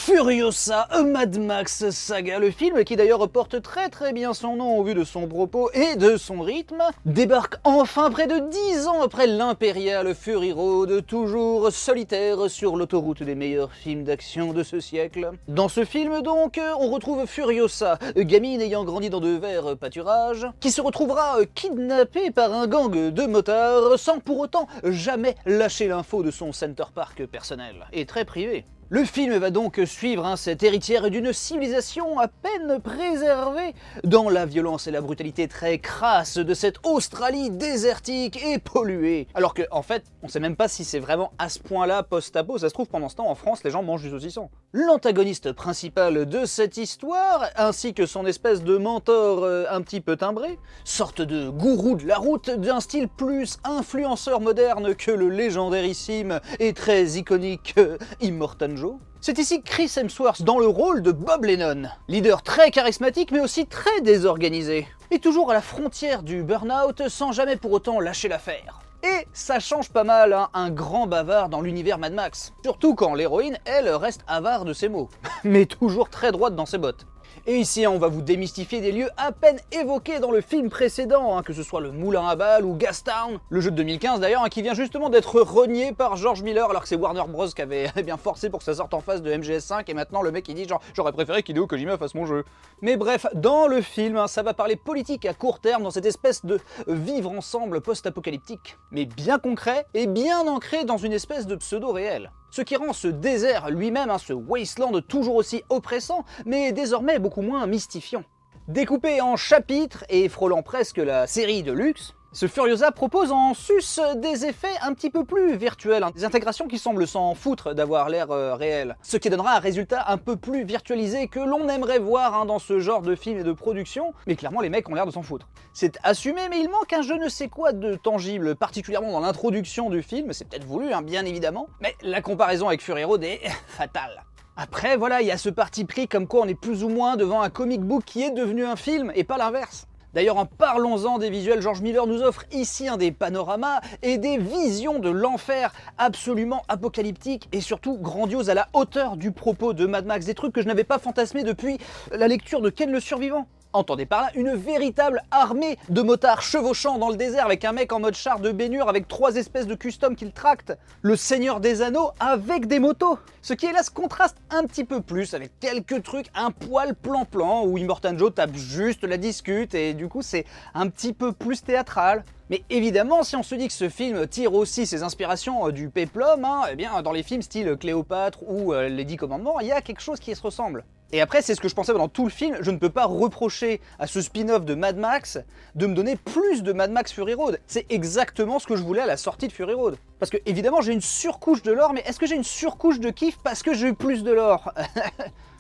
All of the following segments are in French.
Furiosa, A Mad Max Saga, le film qui d'ailleurs porte très bien son nom au vu de son propos et de son rythme, débarque enfin près de 10 ans après l'impérial Fury Road, toujours solitaire sur l'autoroute des meilleurs films d'action de ce siècle. Dans ce film donc, on retrouve Furiosa, gamine ayant grandi dans de verts pâturages, qui se retrouvera kidnappée par un gang de motards sans pour autant jamais lâcher l'info de son Center Park personnel, et très privé. Le film va donc suivre cette héritière d'une civilisation à peine préservée dans la violence et la brutalité très crasse de cette Australie désertique et polluée. Alors que, en fait, on sait même pas si c'est vraiment à ce point-là post-apo, ça se trouve pendant ce temps en France les gens mangent du saucisson. L'antagoniste principal de cette histoire, ainsi que son espèce de mentor un petit peu timbré, sorte de gourou de la route d'un style plus influenceur moderne que le légendérissime et très iconique Immortan Joe. C'est ici Chris Hemsworth dans le rôle de Bob Lennon, leader très charismatique mais aussi très désorganisé, et toujours à la frontière du burn-out sans jamais pour autant lâcher l'affaire. Et ça change pas mal, hein, un grand bavard dans l'univers Mad Max. Surtout quand l'héroïne, elle, reste avare de ses mots, mais toujours très droite dans ses bottes. Et ici, on va vous démystifier des lieux à peine évoqués dans le film précédent, hein, que ce soit le Moulin à Balles ou Gastown, le jeu de 2015 d'ailleurs, hein, qui vient justement d'être renié par George Miller, alors que c'est Warner Bros qui avait bien forcé pour que ça sorte en face de MGS5, et maintenant le mec il dit genre j'aurais préféré qu'Hideo Kojima fasse mon jeu. Mais bref, dans le film, hein, ça va parler politique à court terme dans cette espèce de vivre ensemble post-apocalyptique, mais bien concret et bien ancré dans une espèce de pseudo-réel. Ce qui rend ce désert lui-même, hein, ce wasteland toujours aussi oppressant, mais désormais beaucoup moins mystifiant. Découpé en chapitres et frôlant presque la série de luxe, ce Furiosa propose en sus des effets un petit peu plus virtuels, hein, des intégrations qui semblent s'en foutre d'avoir l'air réel, ce qui donnera un résultat un peu plus virtualisé que l'on aimerait voir, hein, dans ce genre de film et de production, mais clairement les mecs ont l'air de s'en foutre. C'est assumé, mais il manque un je ne sais quoi de tangible, particulièrement dans l'introduction du film, c'est peut-être voulu, hein, bien évidemment, mais la comparaison avec Fury Road est fatale. Après voilà, il y a ce parti pris comme quoi on est plus ou moins devant un comic book qui est devenu un film, et pas l'inverse. D'ailleurs, en parlons-en des visuels, George Miller nous offre ici des panoramas et des visions de l'enfer absolument apocalyptiques et surtout grandioses à la hauteur du propos de Mad Max, des trucs que je n'avais pas fantasmé depuis la lecture de Ken le Survivant. Entendez par là une véritable armée de motards chevauchant dans le désert avec un mec en mode char de baignure avec 3 espèces de customs qu'il tracte. Le Seigneur des Anneaux avec des motos. Ce qui hélas contraste un petit peu plus avec quelques trucs un poil plan-plan où Immortan Joe tape juste la discute et du coup c'est un petit peu plus théâtral. Mais évidemment, si on se dit que ce film tire aussi ses inspirations du péplum, hein, eh bien dans les films style Cléopâtre ou Les 10 Commandements, il y a quelque chose qui se ressemble. Et après, c'est ce que je pensais pendant tout le film, je ne peux pas reprocher à ce spin-off de Mad Max de me donner plus de Mad Max Fury Road. C'est exactement ce que je voulais à la sortie de Fury Road. Parce que évidemment, j'ai une surcouche de lore, mais est-ce que j'ai une surcouche de kiff parce que j'ai eu plus de lore?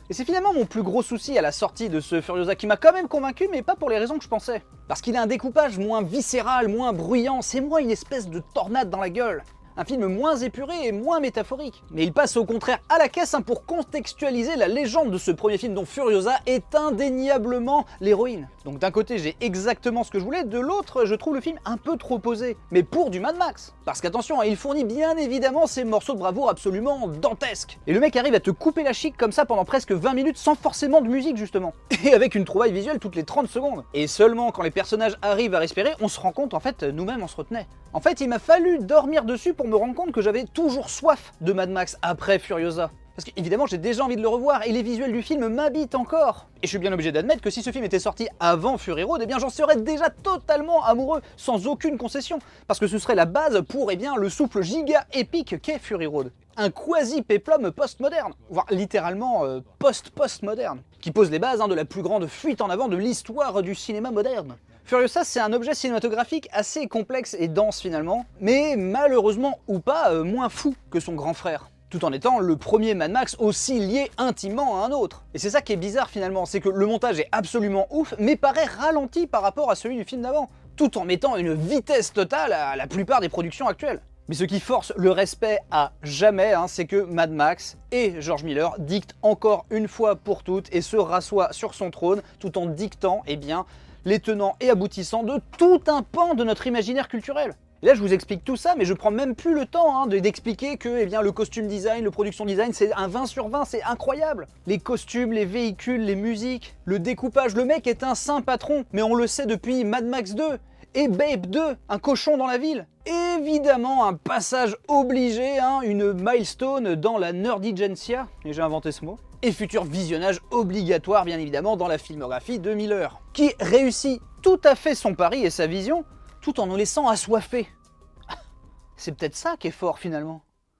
Et c'est finalement mon plus gros souci à la sortie de ce Furiosa qui m'a quand même convaincu, mais pas pour les raisons que je pensais. Parce qu'il a un découpage moins viscéral, moins bruyant, c'est moins une espèce de tornade dans la gueule. Un film moins épuré et moins métaphorique. Mais il passe au contraire à la caisse, hein, pour contextualiser la légende de ce premier film dont Furiosa est indéniablement l'héroïne. Donc d'un côté j'ai exactement ce que je voulais, de l'autre je trouve le film un peu trop posé. Mais pour du Mad Max. Parce qu'attention, il fournit bien évidemment ces morceaux de bravoure absolument dantesques. Et le mec arrive à te couper la chic comme ça pendant presque 20 minutes sans forcément de musique justement. Et avec une trouvaille visuelle toutes les 30 secondes. Et seulement quand les personnages arrivent à respirer, on se rend compte en fait nous-mêmes on se retenait. En fait il m'a fallu dormir dessus pour me rendre compte que j'avais toujours soif de Mad Max après Furiosa. Parce qu'évidemment j'ai déjà envie de le revoir et les visuels du film m'habitent encore. Et je suis bien obligé d'admettre que si ce film était sorti avant Fury Road, eh bien j'en serais déjà totalement amoureux, sans aucune concession. Parce que ce serait la base pour le souffle giga épique qu'est Fury Road. Un quasi-péplum post-moderne, voire littéralement post-postmoderne, qui pose les bases de la plus grande fuite en avant de l'histoire du cinéma moderne. Furiosa, c'est un objet cinématographique assez complexe et dense finalement, mais malheureusement ou pas, moins fou que son grand frère. Tout en étant le premier Mad Max aussi lié intimement à un autre. Et c'est ça qui est bizarre finalement, c'est que le montage est absolument ouf, mais paraît ralenti par rapport à celui du film d'avant, tout en mettant une vitesse totale à la plupart des productions actuelles. Mais ce qui force le respect à jamais, c'est que Mad Max et George Miller dictent encore une fois pour toutes et se rassoient sur son trône tout en dictant, les tenants et aboutissants de tout un pan de notre imaginaire culturel. Et là je vous explique tout ça, mais je prends même plus le temps d'expliquer que le costume design, le production design, c'est un 20 sur 20, c'est incroyable. Les costumes, les véhicules, les musiques, le découpage, le mec est un saint patron, mais on le sait depuis Mad Max 2 et Babe 2, un cochon dans la ville. Évidemment un passage obligé, une milestone dans la nerdigencia, et j'ai inventé ce mot, et futur visionnage obligatoire bien évidemment dans la filmographie de Miller, qui réussit tout à fait son pari et sa vision, tout en nous laissant assoiffés. C'est peut-être ça qui est fort finalement.